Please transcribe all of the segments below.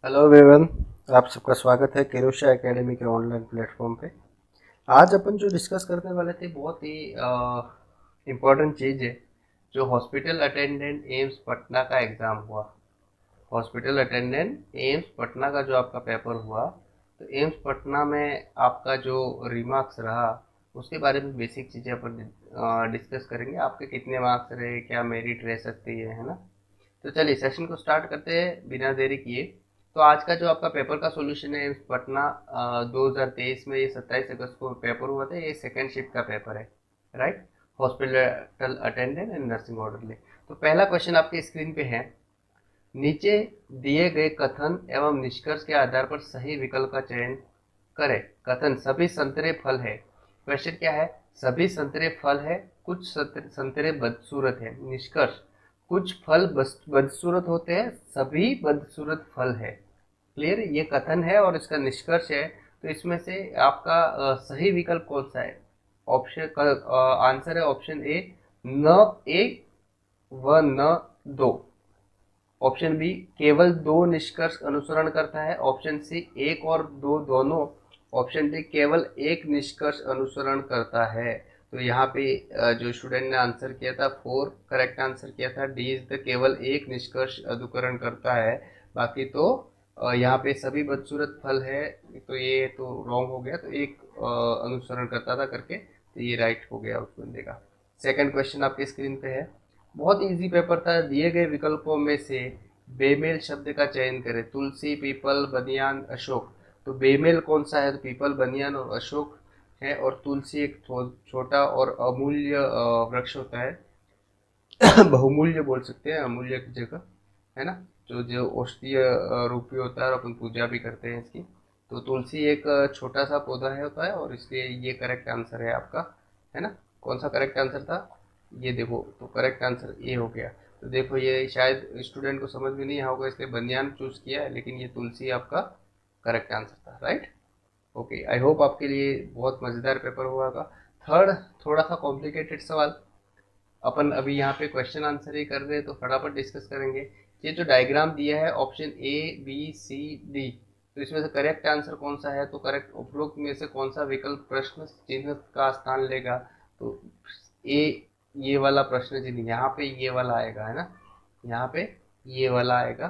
Hello everyone. आप सबका स्वागत है केरोशा एकेडमी के ऑनलाइन प्लेटफॉर्म पे। आज अपन जो डिस्कस करने वाले थे बहुत ही इम्पोर्टेंट चीज़ है। जो हॉस्पिटल अटेंडेंट एम्स पटना का एग्ज़ाम हुआ, हॉस्पिटल अटेंडेंट एम्स पटना का जो आपका पेपर हुआ, तो एम्स पटना में आपका जो रिमार्क्स रहा उसके बारे में बेसिक चीज़ें अपन डिस्कस करेंगे। आपके कितने मार्क्स रहे, क्या मेरिट रह सकती है ना। तो चलिए सेशन को स्टार्ट करते हैं बिना देरी किए। तो आज का जो आपका पेपर का सॉल्यूशन है एम्स पटना 2023 में, ये 27 अगस्त को पेपर हुआ था। ये सेकेंड शिफ्ट का पेपर है, right. Hospital attendant and nursing orderly. तो पहला क्वेश्चन आपके स्क्रीन पे है। नीचे दिए गए कथन एवं निष्कर्ष के आधार पर सही विकल्प का चयन करें। कथन: सभी संतरे फल है। क्वेश्चन क्या है? सभी संतरे फल है, कुछ संतरे बदसूरत है। निष्कर्ष: कुछ फल बदसूरत होते हैं, सभी बदसूरत फल है। क्लियर? ये कथन है और इसका निष्कर्ष है। तो इसमें से आपका सही विकल्प कौन सा है? ऑप्शन आंसर है ऑप्शन ए, न एक व न दो। ऑप्शन बी, केवल दो निष्कर्ष अनुसरण करता है। ऑप्शन सी, एक और दो दोनों। ऑप्शन डी, केवल एक निष्कर्ष अनुसरण करता है। तो यहाँ पे जो स्टूडेंट ने आंसर किया था, फोर करेक्ट आंसर किया था। डी इज द केवल एक निष्कर्ष अनुकरण करता है। बाकी तो यहाँ पे सभी बदसूरत फल है, तो ये तो रॉन्ग हो गया। तो एक अनुसरण करता था करके, तो ये राइट हो गया उस बंदे का। सेकंड क्वेश्चन आपके स्क्रीन पे है। बहुत इजी पेपर था। दिए गए विकल्पों में से बेमेल शब्द का चयन करें। तुलसी, पीपल, बनियान, अशोक। तो बेमेल कौन सा है? तो पीपल, बनियान और अशोक है। और तुलसी एक छोटा और अमूल्य वृक्ष होता है। बहुमूल्य बोल सकते हैं, अमूल्य की जगह, है ना। जो जो औषधीय रूपी होता है और अपन पूजा भी करते हैं इसकी। तो तुलसी एक छोटा सा पौधा है होता है, और इसलिए ये करेक्ट आंसर है आपका, है ना। कौन सा करेक्ट आंसर था? ये देखो, तो करेक्ट आंसर ये हो गया। तो देखो, ये शायद स्टूडेंट को समझ में नहीं आया होगा, इसलिए बनियान चूज किया है, लेकिन ये तुलसी आपका करेक्ट आंसर था, राइट। ओके, आई होप आपके लिए बहुत मज़ेदार पेपर हुआ होगा। थर्ड, थोड़ा सा कॉम्प्लिकेटेड सवाल। अपन अभी यहाँ पे क्वेश्चन आंसर ही कर रहे हैं, तो फटाफट डिस्कस करेंगे। ये जो डायग्राम दिया है, option A, B, C, D, तो इसमें से करेक्ट आंसर कौन सा है? तो करेक्ट उपरोक्त में से कौन सा विकल्प प्रश्न चिन्ह का स्थान लेगा? तो ए, ये वाला प्रश्न चिन्ह यहाँ पे ये वाला आएगा, है ना। यहाँ पे ये वाला आएगा।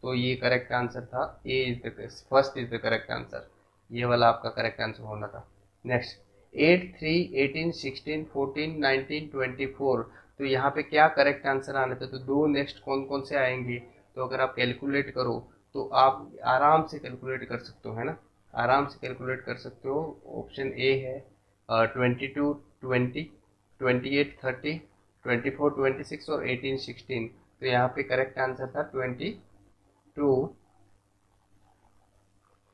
तो ये करेक्ट आंसर था। A is the first is the correct answer. ये वाला आपका करेक्ट आंसर होना था। नेक्स्ट, 8, 3, 18, 16, 14, 19, 24। तो यहाँ पे क्या करेक्ट आंसर आने थे? तो दो नेक्स्ट कौन कौन से आएंगे? तो अगर आप कैलकुलेट करो तो आप आराम से कैलकुलेट कर सकते हो, है ना। आराम से कैलकुलेट कर सकते हो। ऑप्शन ए है 22, 20, 28, 30, 24, 26 और 18, 16। तो यहाँ पे करेक्ट आंसर था 22।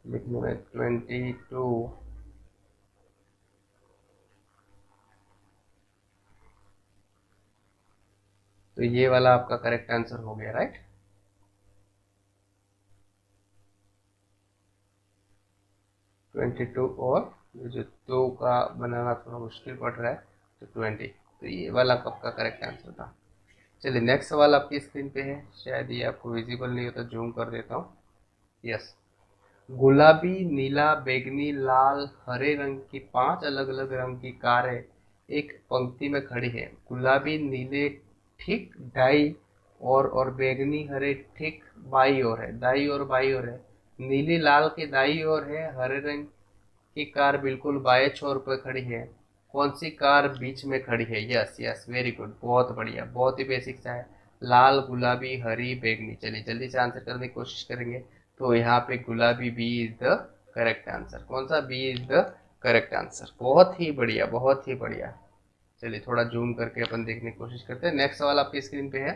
लिखने में 22। तो ये वाला आपका करेक्ट आंसर हो गया, राइट। 22, और ये जो दो का बनाना थोड़ा मुश्किल पड़ रहा है, तो 20। तो ये वाला आपका करेक्ट आंसर था। चलिए नेक्स्ट सवाल आपकी स्क्रीन पे है। शायद ये आपको विजिबल नहीं होता, जूम कर देता हूँ। यस। गुलाबी, नीला, बैंगनी, लाल, हरे रंग की पांच अलग अलग रंग की कारें एक पंक्ति में खड़ी है। गुलाबी नीले ठीक दाई और बैंगनी हरे ठीक बाई ओर है, दाई और बाई ओर है। नीली लाल के दाई ओर है, हरे रंग की कार बिल्कुल बाएं छोर पर खड़ी है। कौन सी कार बीच में खड़ी है? यस यस, वेरी गुड, बहुत बढ़िया, बहुत ही बेसिक सा है। लाल, गुलाबी, हरी, बैंगनी। चलिए जल्दी से आंसर करने की कोशिश करेंगे। तो यहाँ पे गुलाबी, B is the correct answer. कौन सा? B is the correct answer. बहुत ही बढ़िया, बहुत ही बढ़िया। चलिए थोड़ा जूम करके अपन देखने की कोशिश करते हैं। नेक्स्ट सवाल आपकी स्क्रीन पे है।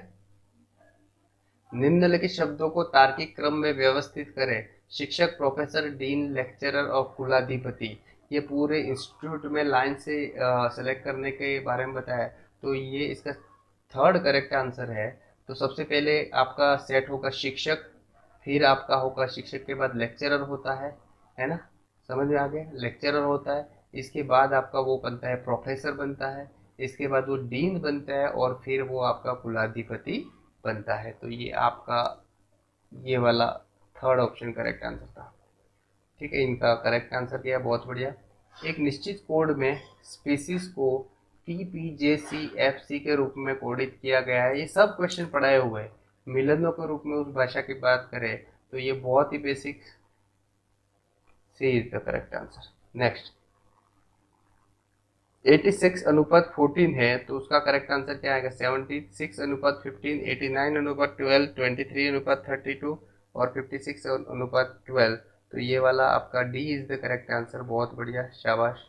निम्नलिखित शब्दों को तार्किक क्रम में व्यवस्थित करें। शिक्षक, प्रोफेसर, डीन, लेक्चरर और कुलाधिपति। ये पूरे इंस्टीट्यूट में लाइन से सेलेक्ट करने के बारे में बताया। तो ये इसका थर्ड करेक्ट आंसर है। तो सबसे पहले आपका सेट होगा शिक्षक, फिर आपका होगा शिक्षक के बाद लेक्चरर होता है ना। समझ में आ गया? लेक्चरर होता है, इसके बाद आपका वो बनता है प्रोफेसर बनता है, इसके बाद वो डीन बनता है, और फिर वो आपका कुलाधिपति बनता है। तो ये आपका ये वाला थर्ड ऑप्शन करेक्ट आंसर था। ठीक है, इनका करेक्ट आंसर किया, बहुत बढ़िया। एक निश्चित कोड में स्पीसीज को TPJCFC के रूप में कोडित किया गया है। ये सब क्वेश्चन पढ़ाए हुए हैं। मिलनों के रूप में उस भाषा की बात करें तो ये बहुत ही basic, C is the correct answer. Next, 86:14 है तो उसका करेक्ट आंसर क्या आएगा? 76:15, 89:12, 23:32 और 56:12। तो ये वाला आपका D is the correct answer. बहुत बढ़िया, शाबाश।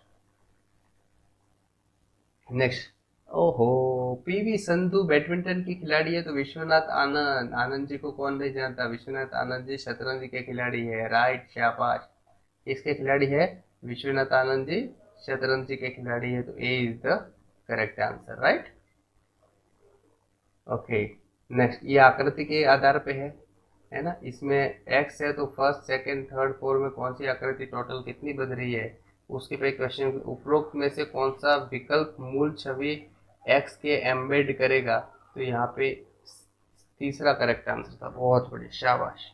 नेक्स्ट, ओहो, PV संधू बैडमिंटन की खिलाड़ी है तो विश्वनाथ आनंद, आनंद जी को कौन नहीं जानता? विश्वनाथ आनंद जी शतरंज के खिलाड़ी है, राइट, शाबाश। किसके खिलाड़ी है? विश्वनाथ आनंद जी शतरंज के खिलाड़ी है, तो A is the correct answer, right. Okay, next, ये आकृति के आधार पे है ना। इसमें एक्स है तो फर्स्ट सेकंड थर्ड फोर में कौन सी आकृति टोटल कितनी बन रही है, उसके पे क्वेश्चन। उपरोक्त में से कौन सा विकल्प मूल छवि एक्स के एम्बेड करेगा? तो यहाँ पे तीसरा करेक्ट आंसर था। बहुत बढ़िया, शाबाश।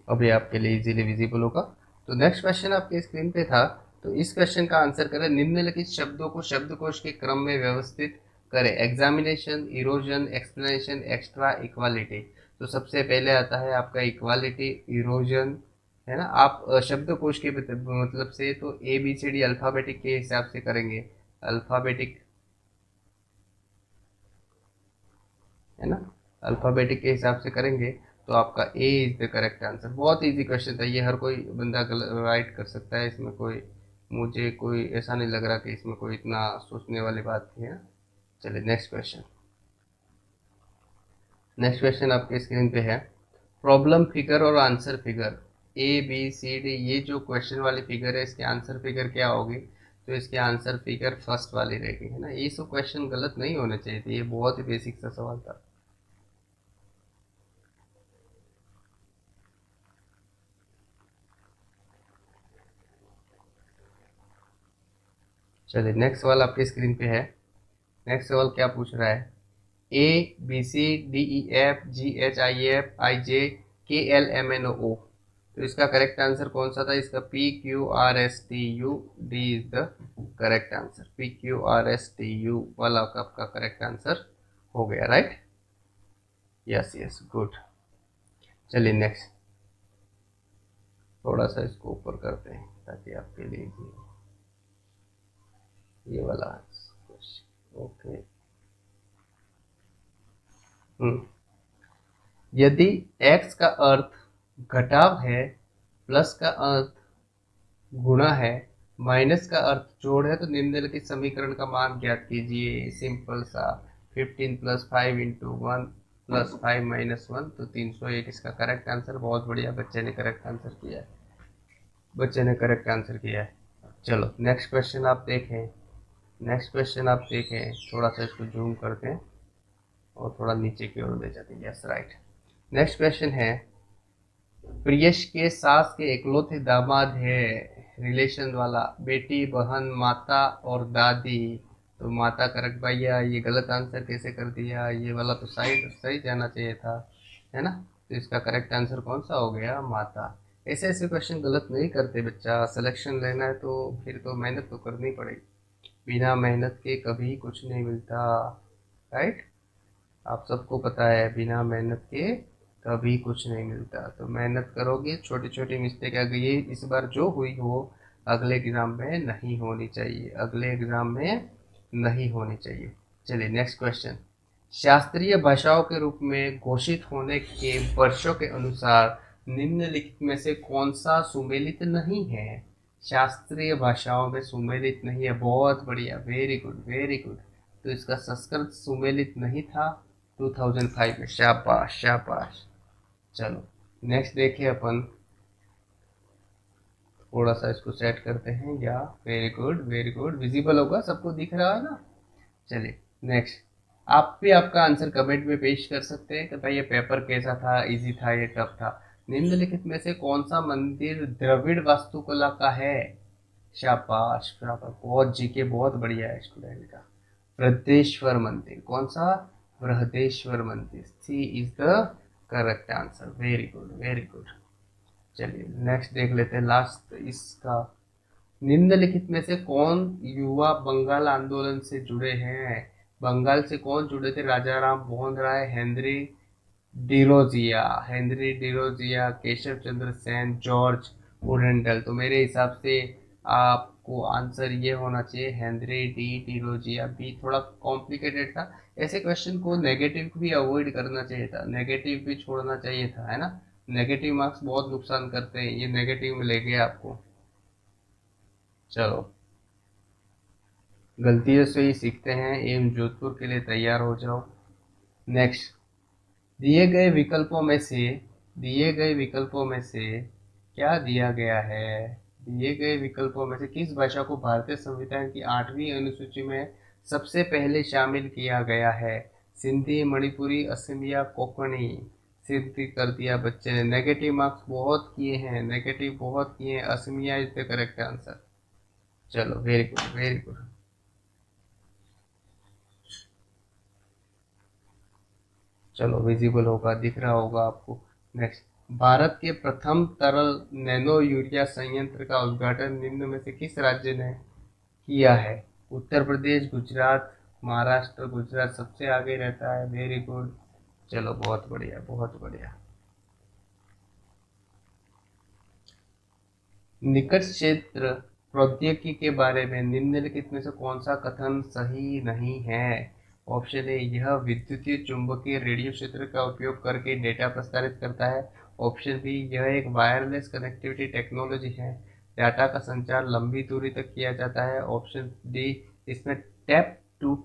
अभी आपके लिए इजीली विजिबल होगा। तो नेक्स्ट क्वेश्चन आपके स्क्रीन पे था, तो इस क्वेश्चन का आंसर करें। निम्नलिखित शब्दों को शब्दकोश के क्रम में व्यवस्थित करें। Examination, erosion, explanation, extra, equality. तो सबसे पहले आता है आपका इक्वालिटी, इरोजन, है ना। आप शब्दकोश के मतलब से तो ABCD अल्फाबेटिक के हिसाब से करेंगे, अल्फाबेटिक, है ना, अल्फाबेटिक के हिसाब से करेंगे तो आपका ए इज द करेक्ट आंसर। बहुत इजी क्वेश्चन था ये, हर कोई बंदा राइट कर सकता है। इसमें कोई, मुझे कोई ऐसा नहीं लग रहा कि इसमें कोई इतना सोचने वाली बात थी, है। चलिए नेक्स्ट क्वेश्चन। नेक्स्ट क्वेश्चन आपके स्क्रीन पे है। प्रॉब्लम फिगर और आंसर फिगर, ABCD, ये जो क्वेश्चन वाली फिगर है इसके आंसर फिगर क्या होगी? तो इसके आंसर फिगर फर्स्ट वाली रहेगी, है ना। ये सब क्वेश्चन गलत नहीं होने चाहिए थे, ये बहुत ही बेसिक सा सवाल था। चलिए नेक्स्ट सवाल आपके स्क्रीन पे है। नेक्स्ट सवाल क्या पूछ रहा है? ABCDEFGHIFIJKLMNO। तो इसका करेक्ट आंसर कौन सा था? इसका PQRSTU, D is the correct answer. PQRSTU वाला आपका करेक्ट आंसर हो गया, राइट। Yes yes, good. चलिए नेक्स्ट, थोड़ा सा इसको ऊपर करते हैं ताकि आपके लिए ये वाला क्वेश्चन। ओके, यदि x का अर्थ घटाव है, प्लस का अर्थ गुणा है, माइनस का अर्थ जोड़ है, तो निम्नलिखित समीकरण का मान ज्ञात कीजिए। सिंपल सा, 15 + 5 × 1 + 5 - 1 तो 301 इसका करेक्ट आंसर। बहुत बढ़िया, बच्चे ने करेक्ट आंसर किया है, बच्चे ने करेक्ट आंसर किया है। चलो नेक्स्ट क्वेश्चन आप देखें। नेक्स्ट क्वेश्चन आप देखें, थोड़ा सा इसको जूम करते हैं और थोड़ा नीचे की ओर ले जाते हैं। Yes, right. नेक्स्ट क्वेश्चन है, प्रियश के सास के इकलौते दामाद है, रिलेशन वाला, बेटी, बहन, माता और दादी। तो माता करेक्ट। भैया ये गलत आंसर कैसे कर दिया? ये वाला तो सही सही जाना चाहिए था, है ना। तो इसका करेक्ट आंसर कौन सा हो गया? माता। ऐसे ऐसे क्वेश्चन गलत नहीं करते बच्चा, सिलेक्शन लेना है तो फिर तो मेहनत तो करनी पड़ेगी। बिना मेहनत के कभी कुछ नहीं मिलता, राइट। आप सबको पता है, बिना मेहनत के कभी कुछ नहीं मिलता। तो मेहनत करोगे, छोटी छोटी मिस्टेक आ गई, इस बार जो हुई हो अगले एग्जाम में नहीं होनी चाहिए, अगले एग्जाम में नहीं होनी चाहिए। चलिए नेक्स्ट क्वेश्चन। शास्त्रीय भाषाओं के रूप में घोषित होने के वर्षों के अनुसार निम्नलिखित में से कौन सा सुमेलित नहीं है? शास्त्रीय भाषाओं में सुमेलित नहीं है, बहुत बढ़िया, वेरी गुड वेरी गुड। तो इसका संस्कृत सुमेलित नहीं था 2005 में, शाबाश शाबाश। चलो नेक्स्ट देखिए अपन, थोड़ा सा इसको सेट करते हैं, या very good very good, visible होगा, सबको दिख रहा है ना। चलिए नेक्स्ट, आप भी आपका आंसर कमेंट में पेश कर सकते हैं कि भाई ये पेपर कैसा था, इजी था, ये टफ था। निम्नलिखित में से कौन सा मंदिर द्रविड़ वास्तुकला का है? शाबाश शाबाश, बहुत जीके बहुत बढ़िया है स्टूडेंट का। बृहदेश्वर मंदिर, कौन सा? बृहदेश्वर मंदिर, C is the correct answer. Very good, very good. चलिए नेक्स्ट देख लेते हैं, लास्ट इसका। निम्नलिखित में से कौन युवा बंगाल आंदोलन से जुड़े हैं? बंगाल से कौन जुड़े थे? राजा राम मोहन राय, हेनरी डिरोजिया, केशव चंद्र सेन, जॉर्ज वुडेंडल। तो मेरे हिसाब से आपको आंसर ये होना चाहिए हेनरी डी डिरोजिया। बी थोड़ा कॉम्प्लिकेटेड था, ऐसे क्वेश्चन को नेगेटिव भी अवॉइड करना चाहिए था, नेगेटिव भी छोड़ना चाहिए था, है ना। नेगेटिव मार्क्स बहुत नुकसान करते हैं, ये नेगेटिव में ले गया आपको। चलो, गलतियों से ही सीखते हैं। एम जोधपुर के लिए तैयार हो जाओ। नेक्स्ट, दिए गए विकल्पों में से क्या दिया गया है? दिए गए विकल्पों में से किस भाषा को भारतीय संविधान की 8वीं अनुसूची में सबसे पहले शामिल किया गया है? सिंधी, मणिपुरी, असमिया, कोंकणी। सिद्ध कर दिया बच्चे ने। नेगेटिव मार्क्स बहुत किए हैं, नेगेटिव बहुत किए हैं। Assamiya is the correct answer. चलो, वेरी गुड, वेरी गुड। चलो, विजिबल होगा, दिख रहा होगा आपको। नेक्स्ट, भारत के प्रथम तरल नैनो यूरिया संयंत्र का उद्घाटन निम्न में से किस राज्य ने किया है? उत्तर प्रदेश, गुजरात, महाराष्ट्र। गुजरात सबसे आगे रहता है। Very good. चलो, बहुत बढ़िया, बहुत बढ़िया। निकट क्षेत्र प्रौद्योगिकी के बारे में निम्नलिखित में से कौन सा कथन सही नहीं है? ऑप्शन ए, यह विद्युतीय चुंबकीय रेडियो क्षेत्र का उपयोग करके डेटा प्रसारित करता है। ऑप्शन बी, यह एक वायरलेस कनेक्टिविटी टेक्नोलॉजी है। डाटा का संचार लंबी दूरी तक किया जाता है। ऑप्शन डी, इसमें टैप टू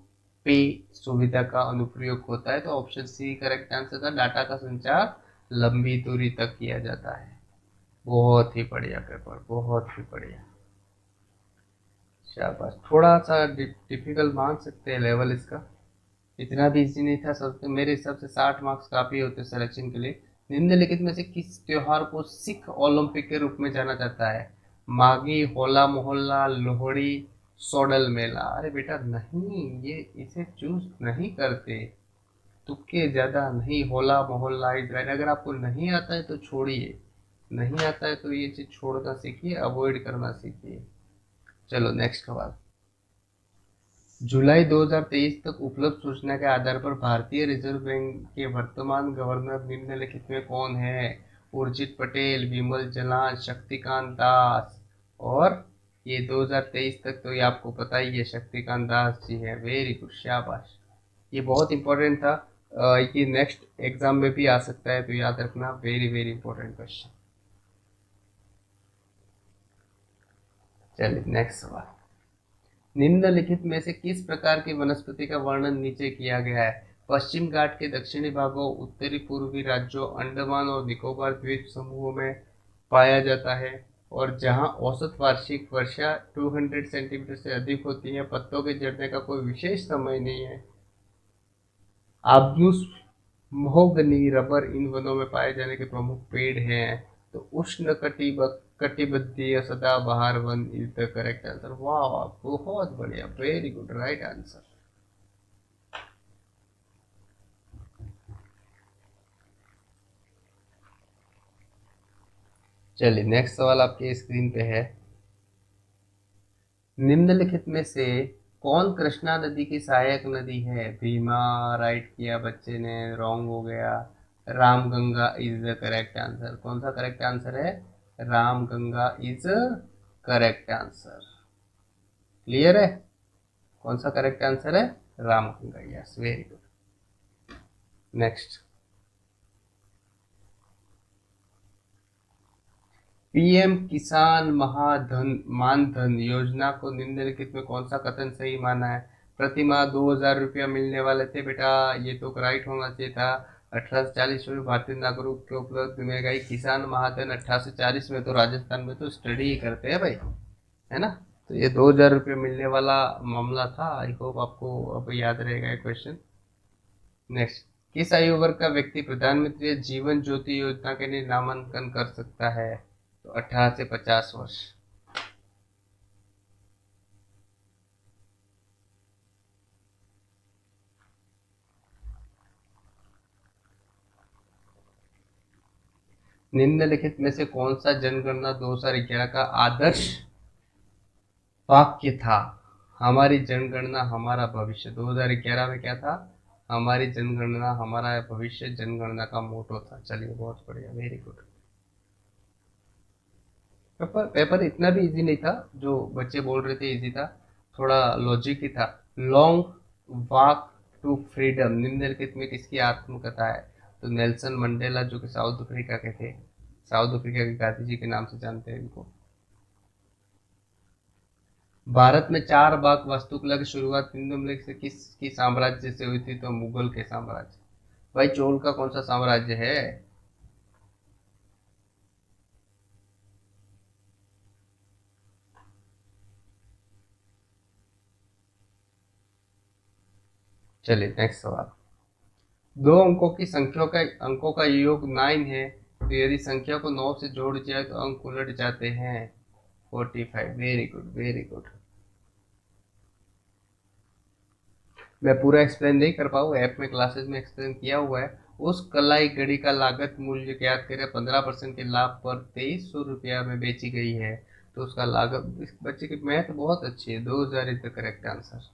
पे सुविधा का अनुप्रयोग होता है। तो ऑप्शन सी करेक्ट आंसर था, डाटा का संचार लंबी दूरी तक किया जाता है। बहुत ही बढ़िया पेपर, बहुत ही बढ़िया। शाबाश। थोड़ा सा डिफिकल्ट मान सकते हैं लेवल इसका, इतना भी इजी नहीं था। सब मेरे हिसाब से 60 मार्क्स काफी होते सिलेक्शन के लिए। निम्नलिखित में से किस त्योहार को सिख ओलंपिक के रूप में जाना जाता है? मागी, होला मोहल्ला, लोहड़ी, सोडल मेला। अरे बेटा नहीं, ये इसे चूज नहीं करते, तुक्के ज्यादा नहीं। होला मोहल्ला इज राइट। अगर आपको नहीं आता है तो छोड़िए, नहीं आता है तो ये चीज छोड़ना सीखिए, अवॉइड करना सीखिए। चलो नेक्स्ट सवाल। जुलाई 2023 तक उपलब्ध सूचना के आधार पर भारतीय रिजर्व बैंक के वर्तमान गवर्नर निम्नलिखित में कौन है? उर्जित पटेल, विमल जलान, शक्तिकांत दास। और ये 2023 तक तो ये आपको पता ही है, शक्तिकांत दास जी है। वेरी गुड, शाबाश। ये बहुत इंपॉर्टेंट था, ये नेक्स्ट एग्जाम में भी आ सकता है, तो याद रखना। Very very important question. चलिए नेक्स्ट सवाल। निम्नलिखित में से किस प्रकार की वनस्पति का वर्णन नीचे किया गया है? पश्चिम घाट के दक्षिणी भागों, उत्तरी पूर्वी राज्यों, अंडमान और निकोबार द्वीप समूहों में पाया जाता है, और जहां औसत वार्षिक वर्षा 200 सेंटीमीटर से अधिक होती है। पत्तों के झड़ने का कोई विशेष समय नहीं है। आब्यूस, महोगनी, रबर इन वनों में पाए जाने के प्रमुख पेड़ हैं। तो उष्ण कटिबद्धीय सदाबहार one is the correct answer. वाह, बहुत बढ़िया, वेरी गुड, राइट आंसर। चलिए नेक्स्ट सवाल आपके स्क्रीन पे है। निम्नलिखित में से कौन कृष्णा नदी की सहायक नदी है? भीमा, राइट किया बच्चे ने, रॉन्ग हो गया। Ramganga is the correct answer. कौन सा करेक्ट आंसर है? Ramganga is correct answer. Clear है? कौन सा करेक्ट आंसर है? Ramganga. Yes, very good. Next, PM किसान महाधन मानधन योजना को निम्नलिखित में कौन सा कथन सही माना है? प्रतिमाह 2000 रुपया मिलने वाले थे बेटा, ये तो राइट होना चाहिए था। 1840 में भारतीय नागरिक को उपलब्ध में गई किसान महाधन 1840 में, तो राजस्थान में तो स्टडी ही करते हैं भाई, है ना। तो ये 2000 रुपये मिलने वाला मामला था। आई होप आपको अब याद रहेगा ये क्वेश्चन। नेक्स्ट, किस आयु वर्ग का व्यक्ति प्रधानमंत्री जीवन ज्योति योजना के लिए नामांकन कर सकता है? तो 18 से 50 वर्ष। निम्नलिखित में से कौन सा जनगणना 2011 का आदर्श वाक्य था? हमारी जनगणना हमारा भविष्य। 2011 में क्या था? हमारी जनगणना हमारा भविष्य जनगणना का मोटो था। चलिए, बहुत बढ़िया, वेरी गुड। पेपर इतना भी इजी नहीं था जो बच्चे बोल रहे थे इजी था, थोड़ा लॉजिक ही था। लॉन्ग वॉक टू फ्रीडम निम्नलिखित में किसकी आत्मकथा है? तो नेल्सन मंडेला, जो कि साउथ अफ्रीका के थे, साउथ अफ्रीका के गांधी जी के नाम से जानते हैं इनको। भारत में चार बाग वास्तुकला की शुरुआत निम्नलिखित से किसकी साम्राज्य से हुई थी? तो मुगल के साम्राज्य। भाई, चोल का कौन सा साम्राज्य है? चलिए, नेक्स्ट सवाल। दो अंकों का योग 9 है, तो यदि संख्या को 9 से जोड़ जाए तो अंक उलट जाते हैं। 45। Very good, very good. मैं पूरा एक्सप्लेन नहीं कर पाऊँ, ऐप में क्लासेस में एक्सप्लेन किया हुआ है। उस कलाई घड़ी का लागत मूल्य ज्ञात करें। 15% के लाभ पर 2300 रुपया में बेची गई है, तो उसका लागत। इस बच्चे की मैथ बहुत अच्छी है। 2000 इज द करेक्ट आंसर।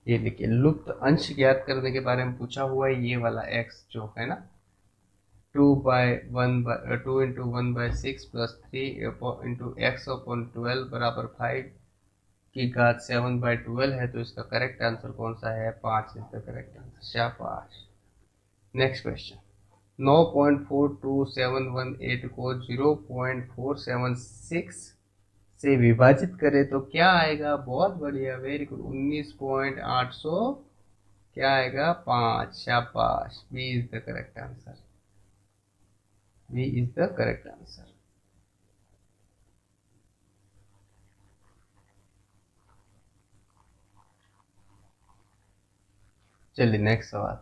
ये देखिए, लुप्त अंश ज्ञात करने के बारे में पूछा हुआ है। ये वाला एक्स जो है ना, 2 इंटू 1/6 प्लस 3 इंटू x/12 बराबर 5 की घात 7/12 है, तो इसका करेक्ट आंसर कौन सा है? 5 इज द करेक्ट आंसर। शाबाश। Next question. 9.4278 को 0.476 से विभाजित करें तो क्या आएगा? बहुत बढ़िया, वेरी गुड। 19.800 क्या आएगा? 5। शाबाश। B is the correct answer. B is the correct answer. चलिए, नेक्स्ट सवाल।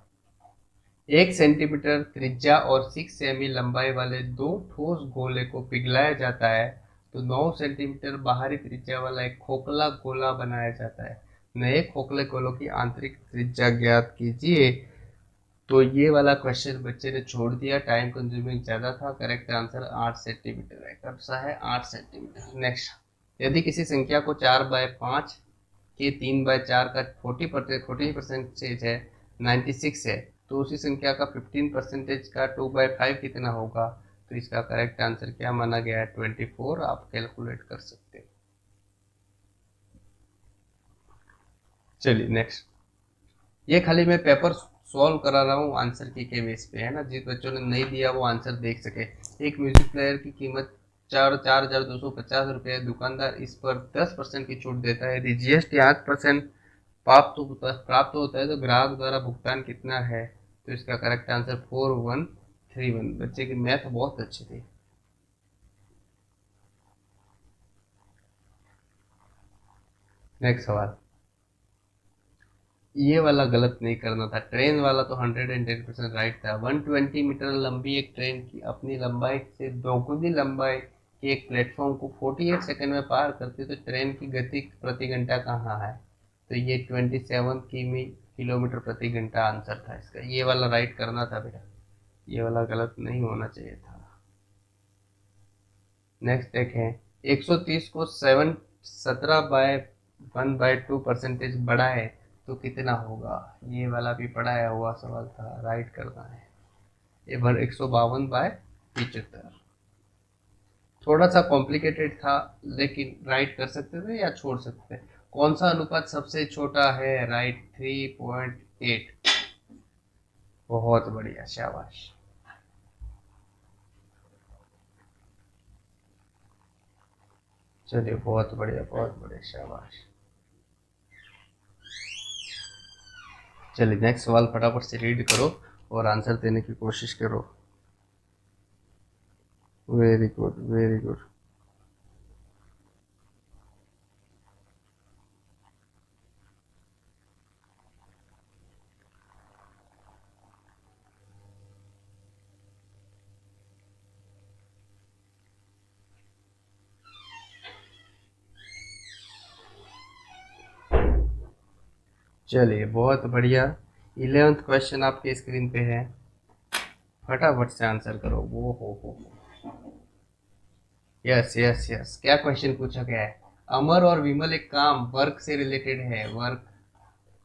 1 सेंटीमीटर त्रिज्या और 6 सेमी लंबाई वाले दो ठोस गोले को पिघलाया जाता है, तो 9 सेंटीमीटर बाहरी त्रिज्या वाला एक खोखला गोला बनाया जाता है। नए खोखले गोलों की आंतरिक त्रिज्या ज्ञात कीजिए। तो ये वाला क्वेश्चन बच्चे ने छोड़ दिया, टाइम कंज्यूमिंग ज्यादा था। करेक्ट आंसर 8 सेंटीमीटर है। कब सा है? 8 सेंटीमीटर। नेक्स्ट। यदि किसी संख्या को 4/5 के 3/4 का 40% है, 96 है, तो उसी संख्या का 15% का 2/5 कितना होगा? तो इसका करेक्ट आंसर क्या माना गया है? 24। आप कैलकुलेट कर सकते हैं। चलिए, नेक्स्ट। ये खाली मैं पेपर सॉल्व करा रहा हूँ आंसर की के बेस पे, है ना। जिस बच्चों ने नहीं दिया वो आंसर देख सके। एक म्यूजिक प्लेयर की कीमत 4,250 रुपये। दुकानदार इस पर 10% की छूट देता है। यदि जीएसटी 8% प्राप्त होता है तो ग्राहक द्वारा भुगतान कितना है? तो इसका करेक्ट आंसर 4131। बच्चे की मैथ बहुत अच्छी थी। नेक्स्ट सवाल। ये वाला गलत नहीं करना था। ट्रेन वाला तो 110% राइट था। 120 मीटर लंबी एक ट्रेन की अपनी लंबाई से दोगुनी लंबाई के एक प्लेटफॉर्म को 48 सेकंड में पार करती है, तो ट्रेन की गति प्रति घंटा कहाँ है? तो ये 27 किलोमीटर प्रति घंटा आंसर था इसका। ये वाला राइट करना था बेटा, ये वाला गलत नहीं होना चाहिए था। नेक्स्ट देखें। 130 को 17/1/2% बड़ा है, तो कितना होगा? ये वाला भी पढ़ाया हुआ सवाल था, राइट करना है। ये 152/75। थोड़ा सा कॉम्प्लिकेटेड था, लेकिन राइट कर सकते थे या छोड़ सकते थे। कौन सा अनुपात सबसे छोटा है? राइट, 3.8। बहुत बढ़िया, शाबाश। चलिए, बहुत बढ़िया, बहुत बढ़िया, शाबाश। चलिए, नेक्स्ट सवाल फटाफट से रीड करो और आंसर देने की कोशिश करो। Very good, very good. चलिए, बहुत बढ़िया। 11th क्वेश्चन आपके स्क्रीन पे है, फटाफट से आंसर करो। वो हो यस यस यस, क्या क्वेश्चन पूछा गया है? अमर और विमल एक काम वर्क से रिलेटेड है। वर्क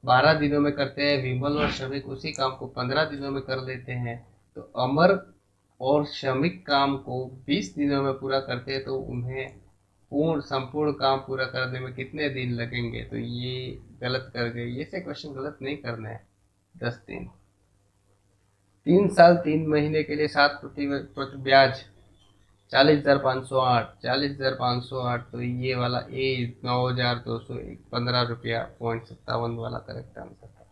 12 दिनों में करते हैं, विमल और श्रमिक उसी काम को 15 दिनों में कर लेते हैं। तो अमर और श्रमिक काम को 20 दिनों में पूरा करते हैं, तो उन्हें पूर्ण संपूर्ण काम पूरा करने में कितने दिन लगेंगे? तो ये गलत कर गए, ये से क्वेश्चन गलत नहीं करना है। 10 दिन, 3 साल 3 महीने के लिए 7% ब्याज, 40,508, 40,508। तो ये वाला ए 9,215 रुपया 57 वाला करेक्ट आंसर था।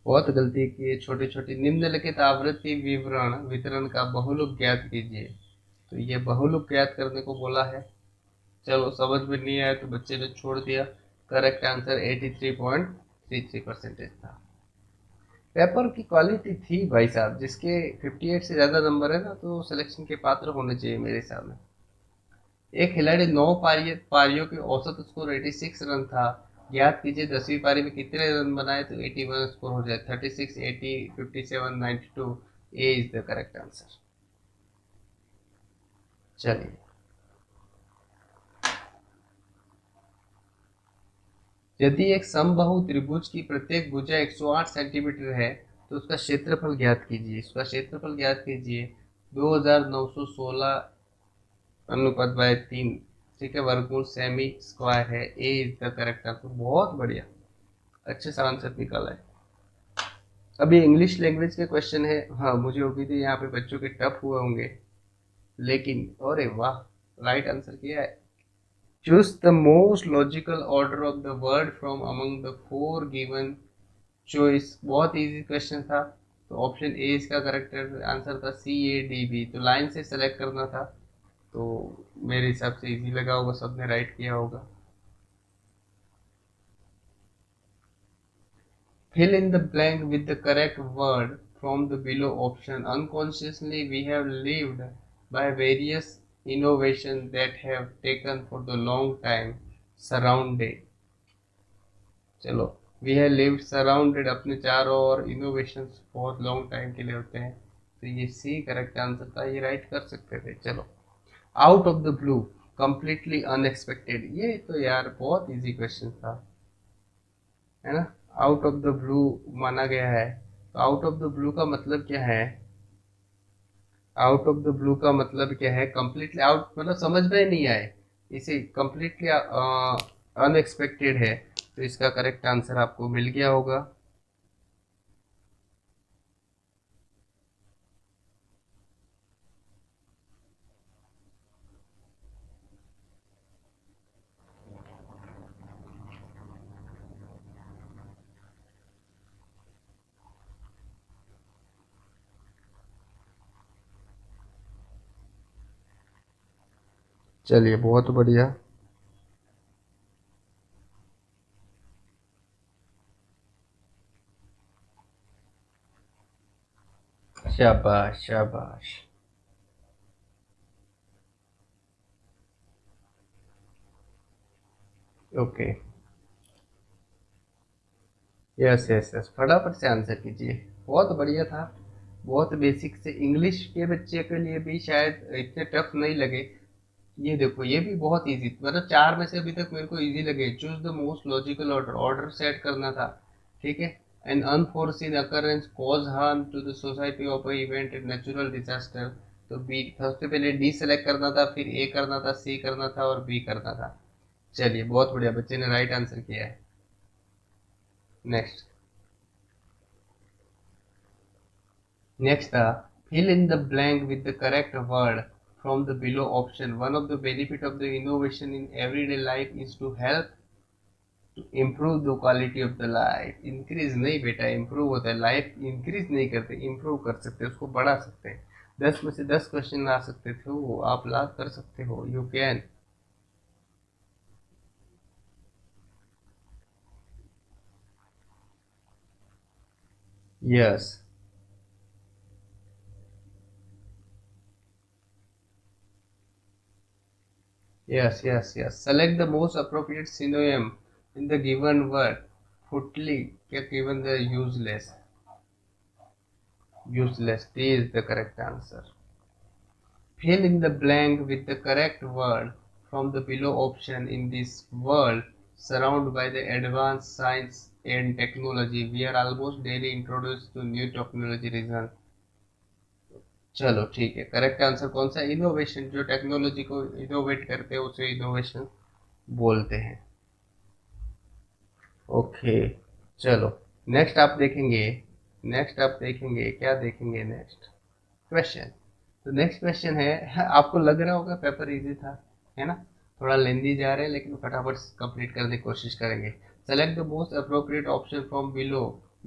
बहुत गलती की है, छोटी छोटी। निम्नलिखित आवृत्ति विवरण वितरण का बहुलक ज्ञात कीजिए। तो ये बहुलक ज्ञात करने को बोला है। चलो, समझ में नहीं आया तो बच्चे ने छोड़ दिया। करेक्ट आंसर 83.33% था। पेपर की क्वालिटी थी भाई साहब, जिसके 58 से ज्यादा नंबर है ना, तो सिलेक्शन के पात्र होने चाहिए मेरे हिसाब में। एक खिलाड़ी 9 पारियों के औसत स्कोर 86 रन था। ज्ञात कीजिए 10वीं पारी में कितने रन बनाए तो 81 स्कोर हो जाए। 36, 80, 57, 92। ए इज द करेक्ट आंसर। चलिए, यदि एक समबाहु त्रिभुज की प्रत्येक भुजा 108 सेंटीमीटर है, तो उसका क्षेत्रफल ज्ञात कीजिए। इसका क्षेत्रफल ज्ञात कीजिए 2916 अनुपात बाय 3, ठीक है, वर्गमूल सेमी स्क्वायर है। ए इज द करेक्ट आंसर। बहुत बढ़िया, अच्छे से आंसर निकाला है। अभी इंग्लिश लैंग्वेज के क्वेश्चन है। हाँ, मुझे उम्मीद है यहाँ पे बच्चों के टफ हुए होंगे, लेकिन अरे वाह, राइट आंसर किया है। Choose the most logical order of the word from among the four given choice. बहुत इजी क्वेश्चन था। तो ऑप्शन ए इसका करेक्ट आंसर था, CADB। तो लाइन से सेलेक्ट करना था। तो मेरे हिसाब से इजी लगा होगा, सबने राइट किया होगा। Fill in the blank with the correct word from the below option. Unconsciously, we have lived by various innovations that have taken for the long time surrounded. चलो, वी हैव लिव्ड सराउंडेड, अपने चारों ओर innovations बहुत long time के लिए होते हैं। तो ये सी करेक्ट आंसर था, ये राइट कर सकते थे। चलो, out of the blue, completely unexpected, ये तो यार बहुत इजी क्वेश्चन था, है ना। आउट ऑफ द ब्लू माना गया है। तो आउट ऑफ द ब्लू का मतलब क्या है? आउट ऑफ द ब्लू का मतलब क्या है? कंप्लीटली आउट मतलब समझ में नहीं आए, इसे कंप्लीटली अनएक्सपेक्टेड है। तो इसका करेक्ट आंसर आपको मिल गया होगा। चलिए, बहुत बढ़िया। शाबाश शाबाश। ओके, यस यस यस, फटाफट से आंसर कीजिए। बहुत बढ़िया था। बहुत बेसिक से, इंग्लिश के बच्चे के लिए भी शायद इतने टफ नहीं लगे। ये देखो, ये भी बहुत इजी, मतलब 4 में से अभी तक मेरे को इजी लगे। Choose the most logical order, order set करना था, ठीक है। An unforeseen occurrence cause harm to the society of a event and natural disaster. तो बी, सबसे पहले डी सेलेक्ट करना था, फिर ए करना था, सी करना था और बी करना था। चलिए, बहुत बढ़िया, बच्चे ने राइट आंसर किया है। Next, next fill in the blank with the correct word from the below option. One of the benefit of the innovation in everyday life is to help to improve the quality of the life. Increase नहीं बेटा, improve होता है। Life increase नहीं करते, improve कर सकते हैं, उसको बढ़ा सकते हैं। 10 में से 10 क्वेश्चन ला सकते थे वो, आप ला कर सकते हो। You can. Yes yes yes yes, select the most appropriate synonym in the given word. फुटली क्या given the useless D is the correct answer. Fill in the blank with the correct word from the below option. In this world surrounded by the advanced science and technology, we are almost daily introduced to new technology reason. चलो ठीक है, correct answer कौन सा? Innovation, जो technology को innovate करते हैं उसे इनोवेशन बोलते हैं। ओके, चलो नेक्स्ट आप देखेंगे क्या देखेंगे नेक्स्ट क्वेश्चन। तो नेक्स्ट क्वेश्चन है, आपको लग रहा होगा पेपर इजी था, है ना? थोड़ा लेंदी जा रहे हैं लेकिन फटाफट कंप्लीट करने की कोशिश करेंगे। Select the most appropriate option from below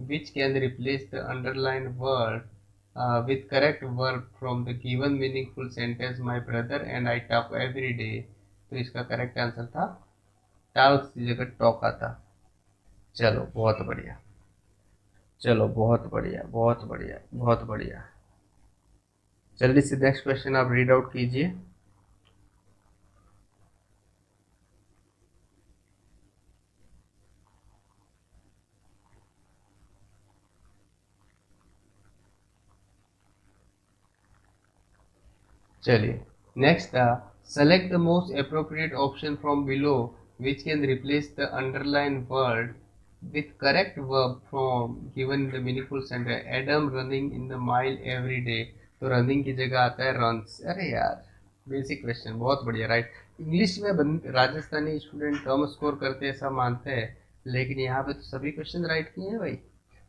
which can replace the underline word with correct verb from the given meaningful sentence my brother and I talk every day. तो इसका करेक्ट आंसर था talks की जगह talk आता। चलो बहुत बढ़िया, चलो बहुत बढ़िया, बहुत बढ़िया, बहुत बढ़िया। जल्दी से नेक्स्ट क्वेश्चन आप रीड आउट कीजिए। चलिए नेक्स्ट था, select the most appropriate option from below which can replace the underline word with correct verb from given the meaningful sentence. Adam running in the mile every day. तो running की जगह आता है runs. अरे यार, basic question, बहुत बढ़िया, right. English में राजस्थानी स्टूडेंट कम स्कोर करते हैं ऐसा मानते हैं, लेकिन यहाँ पे तो सभी क्वेश्चन राइट किए हैं भाई।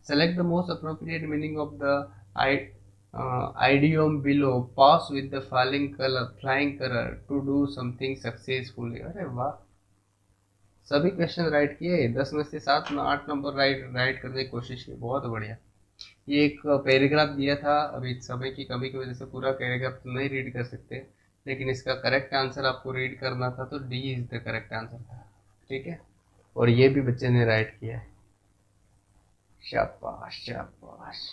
Select the most appropriate meaning of the idiom below, pass with the flying color to do something successfully। अरे वाह, सभी क्वेश्चन राइट किए, 10 में से 7 8 नंबर राइट करने की कोशिश की, बहुत बढ़िया। ये एक पैराग्राफ दिया था, अभी समय की कमी की वजह से पूरा पैराग्राफ तो नहीं रीड कर सकते, लेकिन इसका करेक्ट आंसर आपको रीड करना था, तो D is the correct answer था। ठीक है, और ये भी बच्चे ने राइट किया है, शाबाश शाबाश।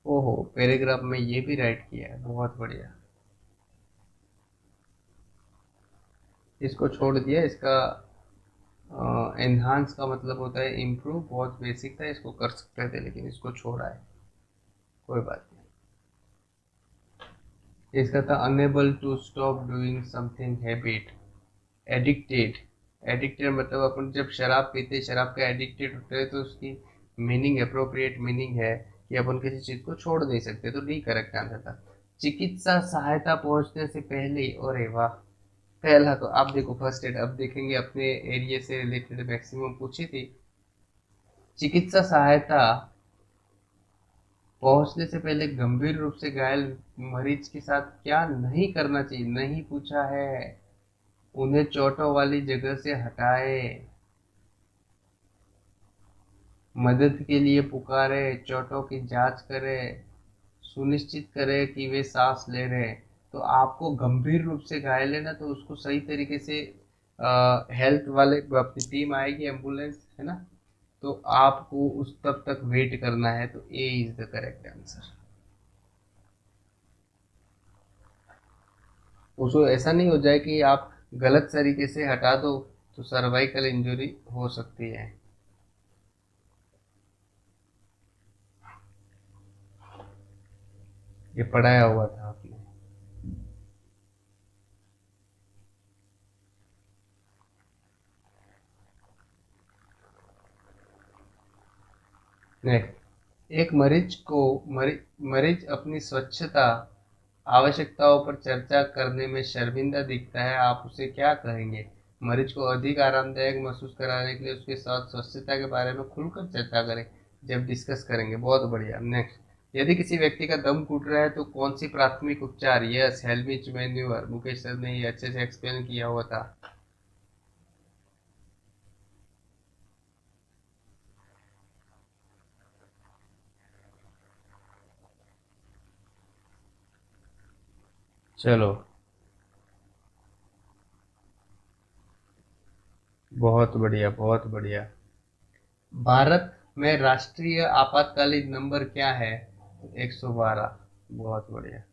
ओहो, पैराग्राफ में ये भी राइट किया है, बहुत बढ़िया। इसको छोड़ दिया, इसका एनहांस का मतलब होता है इम्प्रूव, बहुत बेसिक था, इसको कर सकते थे लेकिन इसको छोड़ा है, कोई बात नहीं। इसका था unable to stop doing something habit. Addicted, addicted मतलब अपन जब शराब पीते, शराब का एडिक्टेड होते हैं, तो उसकी मीनिंग, अप्रोप्रिएट मीनिंग है कि अपन किसी चीज को छोड़ नहीं सकते, तो डी करेक्ट आंसर था। चिकित्सा सहायता पहुंचने से पहले, अरे वाह, पहला तो आप देखो फर्स्ट एड, अब देखेंगे अपने एरिया से रिलेटेड मैक्सिमम पूछी थी। चिकित्सा सहायता पहुंचने से पहले गंभीर रूप से घायल मरीज के साथ क्या नहीं करना चाहिए, नहीं पूछा है। उन्हें चोटों वाली जगह से हटाए, मदद के लिए पुकारे, चोटों की जांच करे, सुनिश्चित करे कि वे सांस ले रहे हैं। तो आपको गंभीर रूप से घायल है ना, तो उसको सही तरीके से हेल्थ वाले अपनी टीम आएगी, एम्बुलेंस, है ना, तो आपको उस तब तक वेट करना है, तो A is the correct answer. उसको ऐसा नहीं हो जाए कि आप गलत तरीके से हटा दो, तो सर्वाइकल इंजरी हो सकती है। ये पढ़ाया हुआ था आपने। नेक्स्ट, एक मरीज को मरीज अपनी स्वच्छता आवश्यकताओं पर चर्चा करने में शर्मिंदा दिखता है, आप उसे क्या कहेंगे? मरीज को अधिक आरामदायक महसूस कराने के लिए उसके साथ स्वच्छता के बारे में खुलकर चर्चा करें, जब डिस्कस करेंगे। बहुत बढ़िया। नेक्स्ट, यदि किसी व्यक्ति का दम घुट रहा है तो कौन सी प्राथमिक उपचार? यस, हेलमिच मैन्यूअर। मुकेश सर ने ये अच्छे से एक्सप्लेन किया हुआ था। चलो बहुत बढ़िया, बहुत बढ़िया। भारत में राष्ट्रीय आपातकालीन नंबर क्या है? 112। बहुत बढ़िया।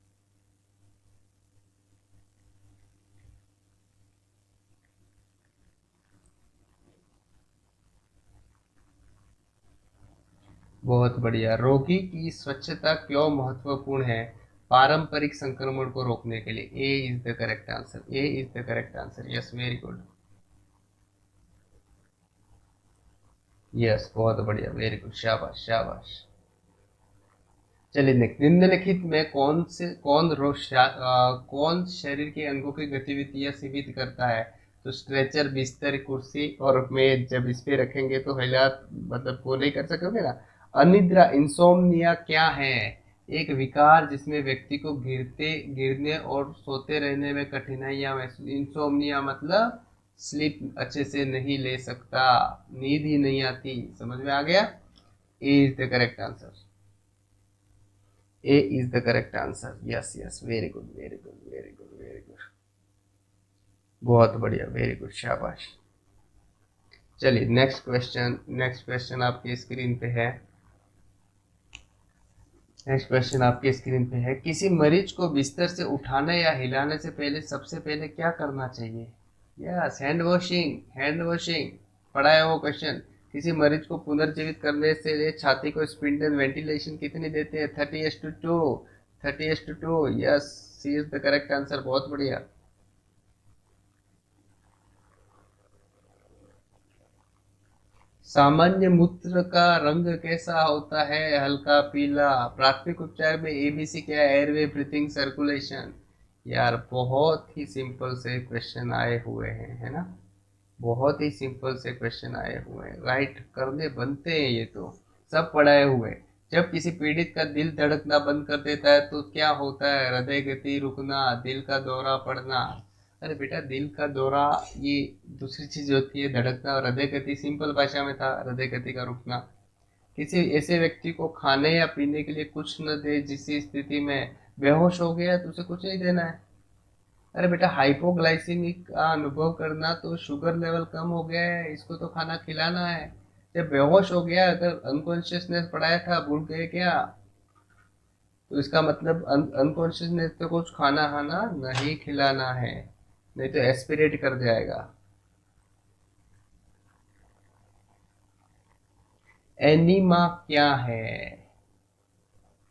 बहुत बढ़िया। रोगी की स्वच्छता क्यों महत्वपूर्ण है पारंपरिक संक्रमण को रोकने के लिए? A is the correct answer, A is the correct answer. Yes, very good. Yes, बहुत बढ़िया, वेरी गुड, शाबाश शाबाश। चलिए नेक्स्ट, निम्नलिखित में कौन शरीर के अंगों की गतिविधियां सीमित करता है? तो स्ट्रेचर, बिस्तर, कुर्सी और मेज। जब इस पे रखेंगे तो हिला, मतलब वो नहीं कर सकोगे ना। अनिद्रा, इंसोम्निया क्या है? एक विकार जिसमें व्यक्ति को गिरने और सोते रहने में कठिनाइयां महसूस। इंसोम्निया मतलब स्लीप अच्छे से नहीं ले सकता, नींद ही नहीं आती। समझ में आ गया? A is the correct answer. A is the correct answer. Yes, yes, very good, very good, very good, very good. बहुत बढ़िया, वेरी गुड, शाबाश। चलिए नेक्स्ट क्वेश्चन आपकी स्क्रीन पे है। नेक्स्ट क्वेश्चन आपके स्क्रीन पे है, किसी मरीज को बिस्तर से उठाने या हिलाने से पहले सबसे पहले क्या करना चाहिए? Yes, hand washing, hand washing. पढ़ा है वो क्वेश्चन। किसी मरीज को पुनर्जीवित करने से छाती को स्पिंडल वेंटिलेशन कितनी देते हैं? 30:2, 30:2। Yes, C is the correct answer. बहुत बढ़िया। सामान्य मूत्र का रंग कैसा होता है? हल्का पीला। प्राथमिक उपचार में एबीसी क्या है? Airway, breathing, circulation. यार बहुत ही सिंपल से क्वेश्चन आए हुए हैं, है ना? बहुत ही सिंपल से क्वेश्चन आए हुए हैं, राइट करने बनते हैं ये तो, सब पढ़ाए हुए। जब किसी पीड़ित का दिल धड़कना बंद कर देता है तो क्या होता है? हृदय गति रुकना, दिल का दौरा पड़ना। अरे बेटा, दिल का दौरा ये दूसरी चीज होती है, धड़कना और हृदय गति सिंपल भाषा में था, हृदय गति का रुकना। किसी ऐसे व्यक्ति को खाने या पीने के लिए कुछ न दे जिस स्थिति में बेहोश हो गया तो उसे कुछ नहीं देना है। अरे बेटा, हाइपोग्लाइसीमिक का अनुभव करना तो शुगर लेवल कम हो गया है, इसको तो खाना खिलाना है। जब बेहोश हो गया, अगर अनकॉन्शियसनेस पढ़ाया था, भूल गए क्या? तो इसका मतलब अनकॉन्शियसनेस तो कुछ खाना खाना नहीं खिलाना है, नहीं तो एस्पिरेट कर जाएगा। एनीमा क्या है?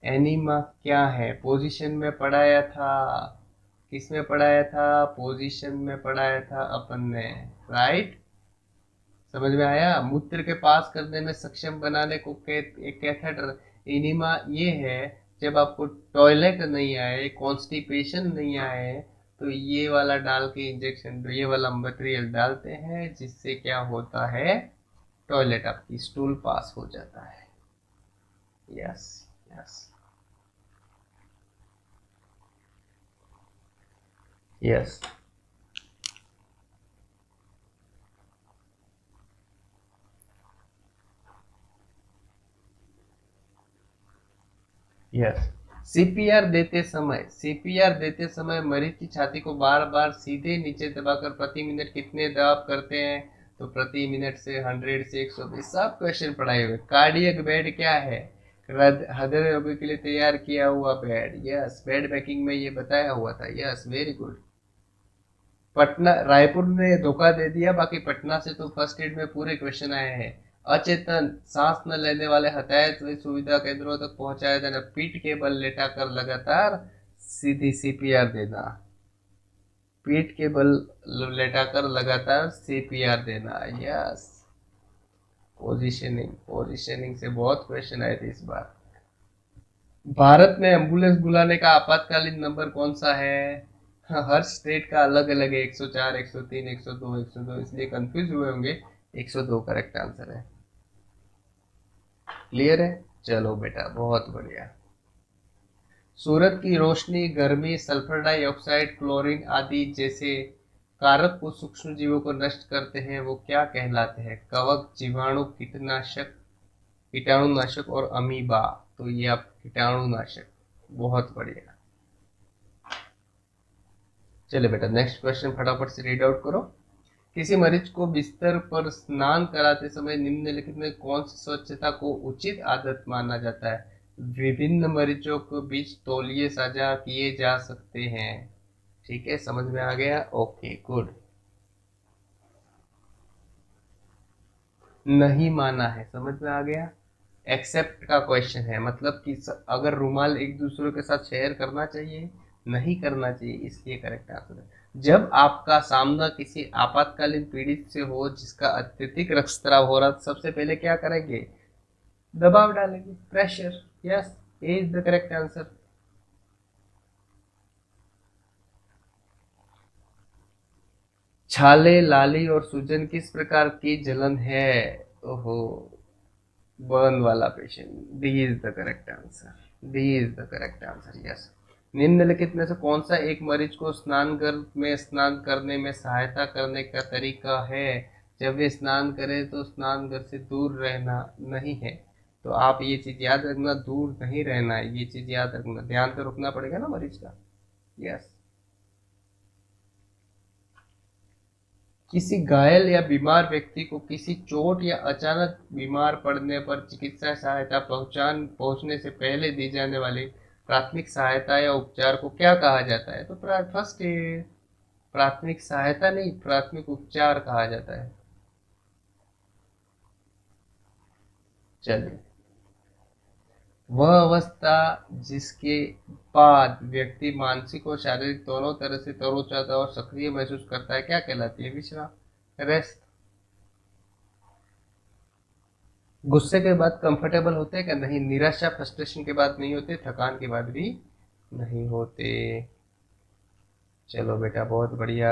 एनीमा क्या है? पोजीशन में पढ़ाया था। किस में पढ़ाया था? पोजीशन में पढ़ाया था अपन ने, राइट। समझ में आया? मूत्र के पास करने में सक्षम बनाने को एक कैथेटर। इनिमा ये है जब आपको टॉयलेट नहीं आए, कॉन्स्टिपेशन नहीं आए, तो ये वाला डाल के इंजेक्शन, तो ये वाला मटेरियल डालते हैं जिससे क्या होता है? टॉयलेट आपकी स्टूल पास हो जाता है। Yes, yes, yes, yes. CPR देते समय मरीज की छाती को बार बार सीधे नीचे दबाकर प्रति मिनट कितने दबाव करते हैं? तो प्रति मिनट से 100 से 120। सब क्वेश्चन पढ़ाए हुए। कार्डियक बेड क्या है? हृदय रोगी के लिए तैयार किया हुआ बेड। यस, बेड मेकिंग में ये बताया हुआ था। Yes, very good. Patna, Raipur ने धोखा दे दिया, बाकी पटना से तो फर्स्ट एड में पूरे क्वेश्चन आए हैं। अचेतन, सांस न लेने वाले हताहत हुए सुविधा केंद्रों तक पहुंचाया जाना। पीठ के बल लेटाकर लगातार सीधी सीपीआर देना। पीठ के बल लेटाकर लगातार सीपीआर देना। यस, पोजीशनिंग, पोजीशनिंग से बहुत क्वेश्चन आए थे इस बार। भारत में एम्बुलेंस बुलाने का आपातकालीन नंबर कौन सा है? हाँ, हर स्टेट का अलग अलग है। 104, 103, 102, 102, इसलिए कंफ्यूज हुए होंगे। 102 करेक्ट आंसर है। क्लियर है? चलो बेटा, बहुत बढ़िया। सूरज की रोशनी, गर्मी, सल्फर डाइऑक्साइड, क्लोरीन आदि जैसे कारक को सूक्ष्म जीवों को नष्ट करते हैं, वो क्या कहलाते हैं? कवक, जीवाणु, कीटनाशक, कीटाणुनाशक और अमीबा। तो ये आप कीटाणुनाशक। बहुत बढ़िया। चलिए बेटा, नेक्स्ट क्वेश्चन फटाफट से रीड आउट करो। किसी मरीज को बिस्तर पर स्नान कराते समय निम्नलिखित में कौन सी स्वच्छता को उचित आदत माना जाता है? विभिन्न मरीजों के बीच तौलिए साझा किए जा सकते हैं। ठीक है, समझ में आ गया? Okay, good. नहीं माना है, समझ में आ गया? एक्सेप्ट का क्वेश्चन है, मतलब कि अगर रुमाल एक दूसरे के साथ शेयर करना चाहिए, नहीं करना चाहिए, इसलिए करेक्ट आंसर है। जब आपका सामना किसी आपातकालीन पीड़ित से हो जिसका अत्यधिक रक्तस्राव हो रहा, तो सबसे पहले क्या करेंगे? दबाव डालेंगे, pressure. Yes, A is the correct answer. छाले, लाली और सूजन किस प्रकार की जलन है? ओहो, बर्न वाला patient. D is the correct answer. D is the correct answer, yes. निम्नलिखित में से कौन सा एक मरीज को स्नानघर में स्नान करने में सहायता करने का तरीका है? जब वे स्नान करें तो स्नानघर से दूर रहना नहीं है। तो आप ये चीज याद रखना, दूर नहीं रहना है, ये चीज याद रखना, ध्यान तो रखना पड़ेगा ना मरीज का। यस। किसी घायल या बीमार व्यक्ति को किसी चोट या अचानक बीमार पड़ने पर चिकित्सा सहायता पहुंचने से पहले दी जाने वाली प्राथमिक सहायता या उपचार को क्या कहा जाता है? तो फर्स्ट एड। प्राथमिक सहायता नहीं, प्राथमिक उपचार कहा जाता है। चलिए, वह अवस्था जिसके बाद व्यक्ति मानसिक और शारीरिक दोनों तरह से तरोताजा और सक्रिय महसूस करता है, क्या कहलाती है? विश्राम, रेस्ट। गुस्से के बाद कंफर्टेबल होते हैं क्या? नहीं। निराशा, फ्रस्ट्रेशन के बाद नहीं होते, थकान के बाद भी नहीं होते। चलो बेटा, बहुत बढ़िया।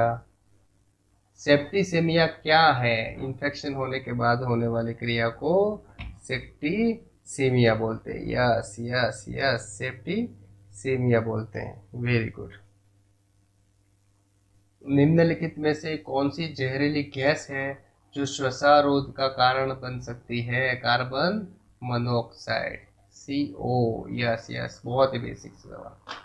सेप्टिसेमिया क्या है? इन्फेक्शन होने के बाद होने वाली क्रिया को सेप्टिसेमिया बोलते हैं। यस यस यस, सेप्टिसेमिया बोलते हैं। Very good. निम्नलिखित में से कौन सी जहरीली गैस है जो श्वसारोध का कारण बन सकती है? Carbon monoxide, CO। Yes yes, बहुत ही बेसिक सवाल।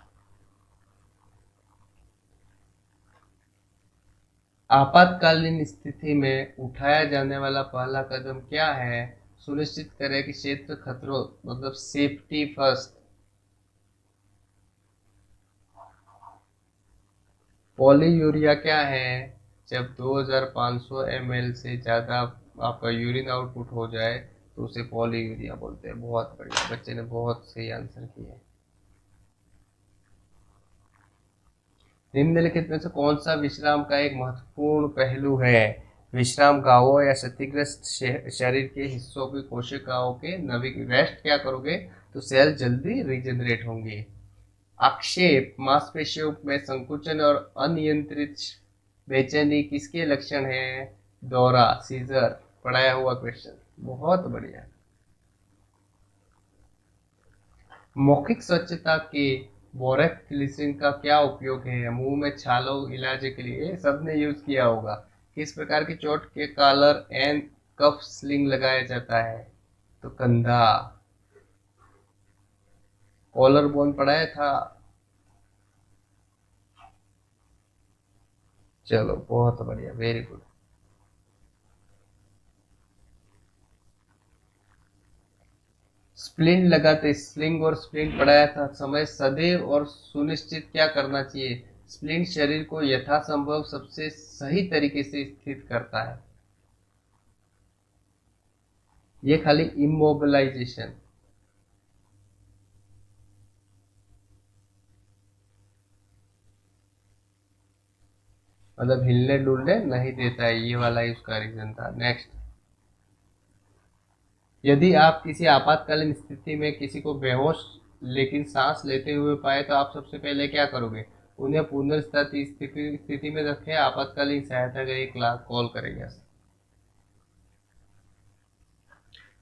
आपातकालीन स्थिति में उठाया जाने वाला पहला कदम क्या है? सुनिश्चित करें कि क्षेत्र खतरों, मतलब सेफ्टी फर्स्ट। पॉलीयूरिया क्या है? जब 2500 ml से ज़्यादा आपका यूरिन आउटपुट हो जाए तो उसे पॉलीयूरिया बोलते हैं। बहुत बढ़िया, बच्चे ने बहुत सही आंसर किया। निम्नलिखित में से कौन सा विश्राम का एक महत्वपूर्ण पहलू है? विश्राम घावों या क्षतिग्रस्त शरीर के हिस्सों की कोशिकाओं के नवीन रेस्ट क्या करोगे तो सेल जल्दी रीजनरेट होंगे। आक्षेप, मांसपेशियों में संकुचन और अनियंत्रित बेचैनी किसके लक्षण है? दौरा, सीजर। पढ़ाया हुआ क्वेश्चन, बहुत बढ़िया। मौखिक स्वच्छता के बोरेक्स ग्लिसरीन का क्या उपयोग है? मुंह में छालों इलाज के लिए सबने यूज किया होगा। किस प्रकार की चोट के कॉलर एंड कफ स्लिंग लगाया जाता है? तो कंधा। कॉलर बोन पढ़ाया था। चलो, बहुत बढ़िया, वेरी गुड। स्प्लिंट लगाते, स्लिंग और स्प्लिंट पढ़ाया था। समय सदैव और सुनिश्चित क्या करना चाहिए? स्प्लिंट शरीर को यथासंभव सबसे सही तरीके से स्थित करता है। ये खाली इमोबिलाइजेशन, मतलब हिलने डुलने नहीं देता है, ये वाला ही उसका रीजन था। नेक्स्ट, यदि आप किसी आपातकालीन स्थिति में किसी को बेहोश लेकिन सांस लेते हुए पाए तो आप सबसे पहले क्या करोगे? उन्हें पुनर्स्थिति स्थिति में रखें, आपातकालीन सहायता के लिए कॉल करेंगे।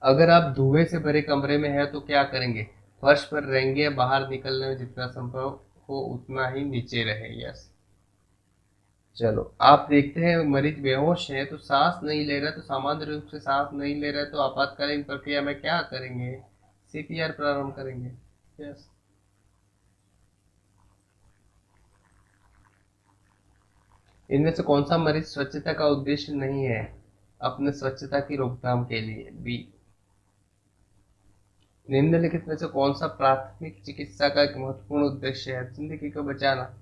अगर आप धुएं से भरे कमरे में हैं तो क्या करेंगे? फर्श पर रहेंगे, बाहर निकलने में जितना संभव हो उतना ही नीचे रहे। यस। चलो, आप देखते हैं मरीज बेहोश है तो सांस नहीं ले रहा, तो सामान्य रूप से सांस नहीं ले रहा, तो आपातकालीन प्रक्रिया में क्या करेंगे? CPR प्रारंभ करेंगे। यस। इनमें से कौन सा मरीज स्वच्छता का उद्देश्य नहीं है? अपने स्वच्छता की रोकथाम के लिए। बी। निम्नलिखित में से कौन सा प्राथमिक चिकित्सा का एक महत्वपूर्ण उद्देश्य है? जिंदगी को बचाना।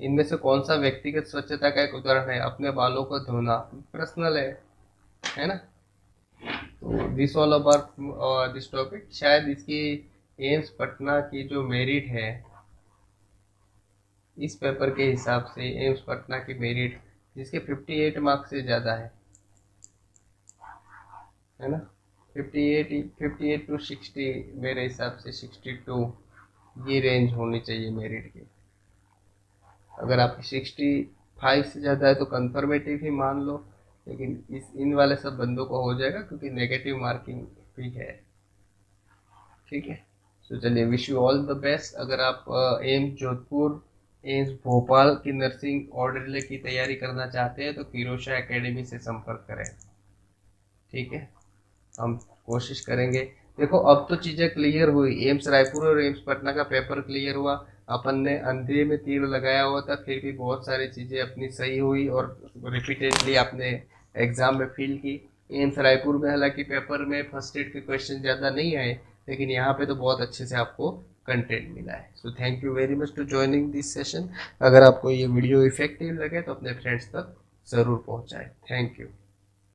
इनमें से कौन सा व्यक्तिगत स्वच्छता का एक उदाहरण है? अपने बालों को धोना। पर्सनल है ना? तो this all about this topic. शायद इसकी एम्स पटना की जो मेरिट है, इस पेपर के हिसाब से एम्स पटना की मेरिट जिसके 58 मार्क्स से ज़्यादा है ना, 58 टू 60, मेरे हिसाब से 62 ये रेंज होनी चाहिए मेरिट की। अगर आपकी 65 से ज़्यादा है तो कंफर्मेटिव ही मान लो, लेकिन इन वाले सब बंदों को हो जाएगा क्योंकि नेगेटिव मार्किंग भी है। ठीक है, तो चलिए, wish you all the best. अगर आप एम्स जोधपुर, एम्स भोपाल की नर्सिंग और रिले की तैयारी करना चाहते हैं तो किरोशा एकेडमी से संपर्क करें। ठीक है, हम कोशिश करेंगे। देखो, अब तो चीज़ें क्लियर हुई, एम्स रायपुर और एम्स पटना का पेपर क्लियर हुआ। अपन ने अंधे में तीर लगाया हुआ था, फिर भी बहुत सारी चीज़ें अपनी सही हुई और रिपीटेडली आपने एग्ज़ाम में फील की। एम्स रायपुर में हालांकि पेपर में फर्स्ट एड के क्वेश्चन ज़्यादा नहीं आए, लेकिन यहाँ पे तो बहुत अच्छे से आपको कंटेंट मिला है। So thank you very much to joining this session. अगर आपको ये वीडियो इफेक्टिव लगे तो अपने फ्रेंड्स तक ज़रूर पहुँचाएं। Thank you.